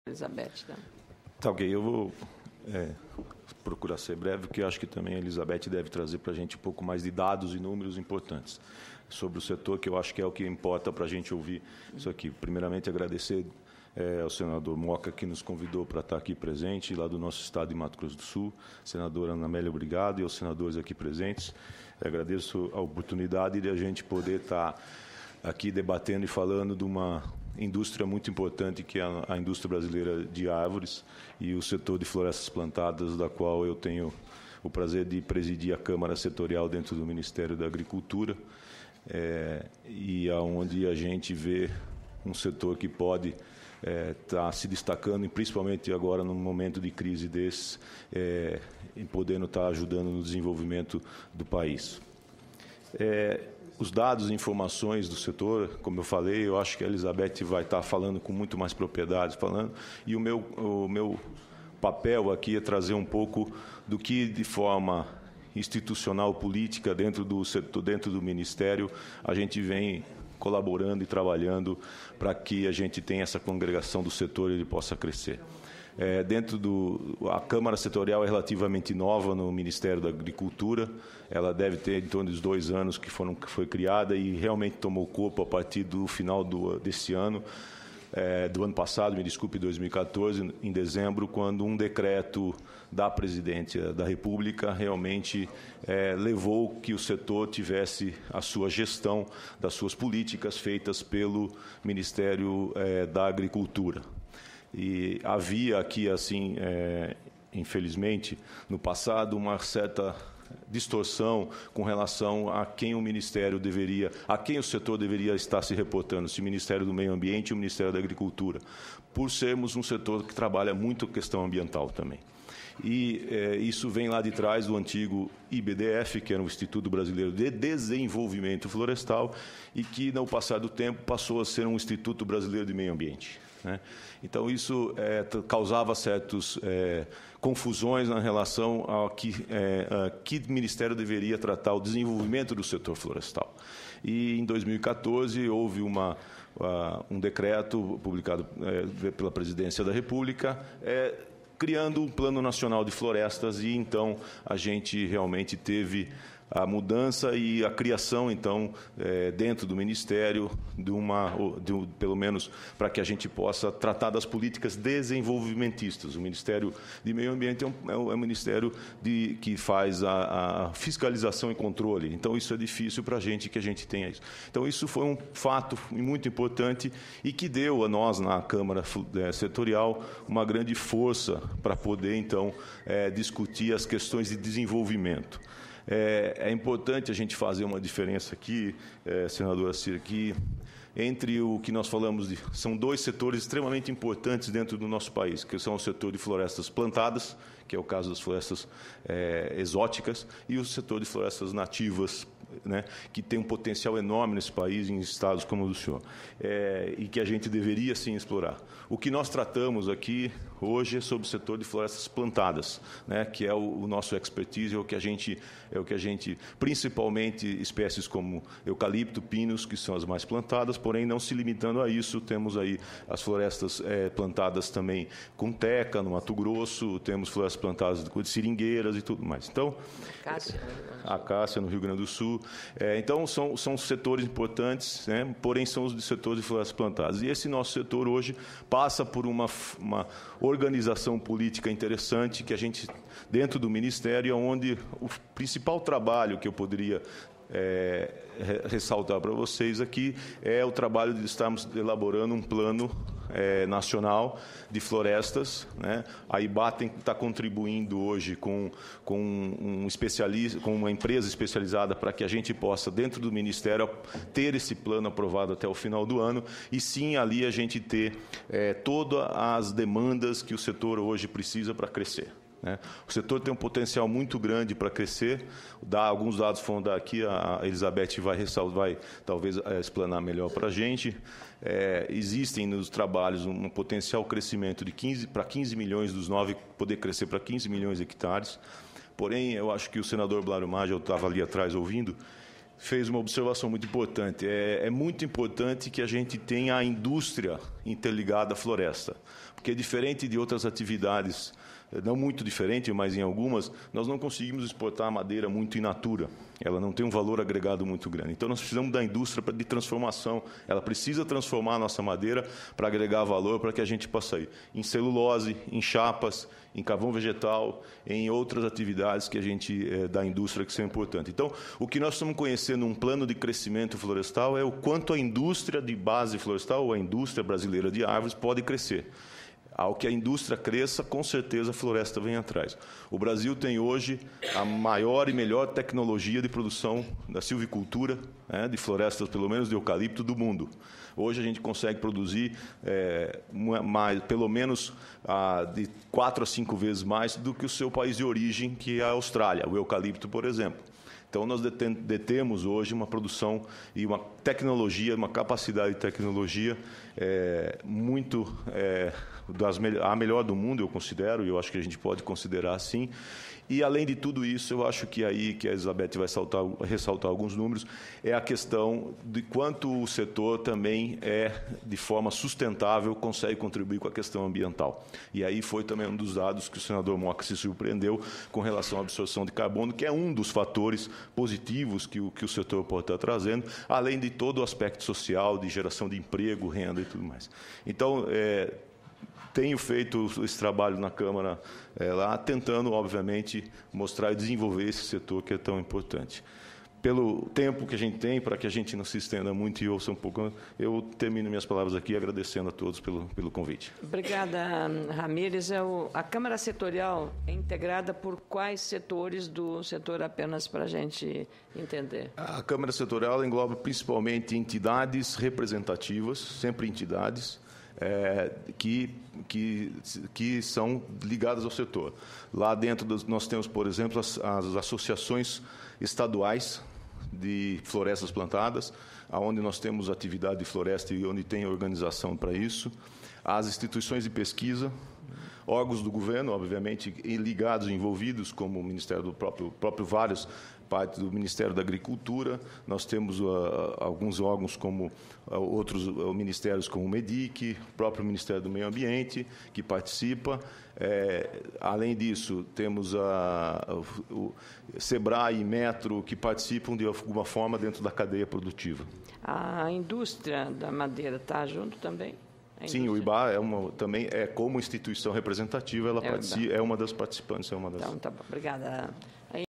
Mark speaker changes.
Speaker 1: Elizabeth. Tá?
Speaker 2: Tá ok, eu vou procurar ser breve, porque eu acho que também a Elizabeth deve trazer para a gente um pouco mais de dados e números importantes sobre o setor, que eu acho que é o que importa para a gente ouvir isso aqui. Primeiramente, agradecer ao senador Moca, que nos convidou para estar aqui presente, lá do nosso estado de Mato Grosso do Sul. Senadora Ana Amélia, obrigado, e aos senadores aqui presentes. Agradeço a oportunidade de a gente poder estar aqui debatendo e falando de uma indústria muito importante, que é a indústria brasileira de árvores e o setor de florestas plantadas, da qual eu tenho o prazer de presidir a Câmara Setorial dentro do Ministério da Agricultura, e aonde a gente vê um setor que pode estar se destacando, e principalmente agora num momento de crise desses, e podendo estar ajudando no desenvolvimento do país. Os dados e informações do setor, como eu falei, eu acho que a Elizabeth vai estar falando com muito mais propriedade, e o meu papel aqui é trazer um pouco do que, de forma institucional, política, dentro do setor, dentro do Ministério, a gente vem colaborando e trabalhando para que a gente tenha essa congregação do setor e ele possa crescer. A Câmara Setorial é relativamente nova no Ministério da Agricultura. Ela deve ter em torno dos 2 anos que foi criada e realmente tomou corpo a partir do final desse ano, do ano passado, me desculpe, 2014, em dezembro, quando um decreto da Presidência da República realmente levou que o setor tivesse a sua gestão das suas políticas feitas pelo Ministério da Agricultura. E havia aqui, assim, infelizmente, no passado, uma certa distorção com relação a quem o Ministério deveria, a quem o setor deveria estar se reportando, se o Ministério do Meio Ambiente ou o Ministério da Agricultura, por sermos um setor que trabalha muito a questão ambiental também. E isso vem lá de trás do antigo IBDF, que era o Instituto Brasileiro de Desenvolvimento Florestal, e que, no passar do tempo, passou a ser um Instituto Brasileiro de Meio Ambiente. Então, isso causava certas confusões na relação ao que Ministério deveria tratar o desenvolvimento do setor florestal. E, em 2014, houve um decreto publicado pela Presidência da República, criando um Plano Nacional de Florestas, e, então, a gente realmente teve a mudança e a criação, então, dentro do Ministério, pelo menos para que a gente possa tratar das políticas desenvolvimentistas. O Ministério de Meio Ambiente é um ministério que faz a fiscalização e controle. Então, isso é difícil para a gente que a gente tenha isso. Então, isso foi um fato muito importante e que deu a nós, na Câmara Setorial, uma grande força para poder, então, discutir as questões de desenvolvimento. É importante a gente fazer uma diferença aqui, senadora Cira, que entre o que nós falamos são 2 setores extremamente importantes dentro do nosso país, que são o setor de florestas plantadas, que é o caso das florestas exóticas, e o setor de florestas nativas, que tem um potencial enorme nesse país, em estados como o do senhor, e que a gente deveria, sim, explorar. O que nós tratamos aqui hoje é sobre o setor de florestas plantadas, que é o nosso expertise, é o que a gente, principalmente espécies como eucalipto, pinos, que são as mais plantadas, porém, não se limitando a isso, temos aí as florestas plantadas também com teca, no Mato Grosso, temos florestas plantadas de seringueiras e tudo mais. Então, acácia no Rio Grande do Sul. Então, são setores importantes, porém, são os setores de florestas plantadas. E esse nosso setor hoje passa por uma organização política interessante que a gente, dentro do Ministério, onde o principal trabalho que eu poderia ressaltar para vocês aqui é o trabalho de estarmos elaborando um plano nacional de florestas. A IBATEM está contribuindo hoje com um especialista, com uma empresa especializada para que a gente possa, dentro do Ministério, ter esse plano aprovado até o final do ano e, sim, ali a gente ter todas as demandas que o setor hoje precisa para crescer. O setor tem um potencial muito grande para crescer. Alguns dados foram daqui, a Elizabeth vai talvez explanar melhor para a gente. Existem nos trabalhos um potencial crescimento de 15 milhões dos 9, poder crescer para 15 milhões de hectares. Porém, eu acho que o senador Blário Maggi, eu estava ali atrás ouvindo, fez uma observação muito importante. É muito importante que a gente tenha a indústria interligada à floresta, porque diferente de outras atividades, não muito diferente, mas em algumas, nós não conseguimos exportar a madeira muito in natura. Ela não tem um valor agregado muito grande. Então, nós precisamos da indústria de transformação. Ela precisa transformar a nossa madeira para agregar valor, para que a gente possa ir em celulose, em chapas, em carvão vegetal, em outras atividades que a gente da indústria que são importantes. Então, o que nós estamos conhecendo um plano de crescimento florestal é o quanto a indústria de base florestal, ou a indústria brasileira de árvores, pode crescer. Ao que a indústria cresça, com certeza a floresta vem atrás. O Brasil tem hoje a maior e melhor tecnologia de produção da silvicultura, de florestas, pelo menos de eucalipto, do mundo. Hoje a gente consegue produzir pelo menos de 4 a 5 vezes mais do que o seu país de origem, que é a Austrália, o eucalipto, por exemplo. Então, nós detemos hoje uma produção e uma tecnologia, uma capacidade de tecnologia muito a melhor do mundo, eu considero, e eu acho que a gente pode considerar assim. E, além de tudo isso, eu acho que aí que a Elizabeth vai ressaltar alguns números, é a questão de quanto o setor também de forma sustentável, consegue contribuir com a questão ambiental. E aí foi também um dos dados que o senador Moca se surpreendeu com relação à absorção de carbono, que é um dos fatores positivos que o setor pode estar trazendo, além de todo o aspecto social, de geração de emprego, renda e tudo mais. Então, tenho feito esse trabalho na Câmara lá, tentando, obviamente, mostrar e desenvolver esse setor que é tão importante. Pelo tempo que a gente tem, para que a gente não se estenda muito e ouça um pouco, eu termino minhas palavras aqui agradecendo a todos pelo convite.
Speaker 1: Obrigada, Ramírez. A Câmara Setorial é integrada por quais setores do setor, apenas para a gente entender?
Speaker 2: A Câmara Setorial engloba principalmente entidades representativas, sempre entidades, que são ligadas ao setor. Lá dentro nós temos, por exemplo, as associações estaduais de florestas plantadas, onde nós temos atividade de floresta e onde tem organização para isso, as instituições de pesquisa, órgãos do governo, obviamente, ligados e envolvidos, como o Ministério do próprio vários, parte do Ministério da Agricultura, nós temos alguns órgãos como outros ministérios como o MEDIC, o próprio Ministério do Meio Ambiente, que participa. Além disso, temos o SEBRAE e Metro, que participam de alguma forma dentro da cadeia produtiva.
Speaker 1: A indústria da madeira está junto também?
Speaker 2: Sim, o IBA também como instituição representativa, ela é uma das participantes.
Speaker 1: Então, tá bom. Obrigada.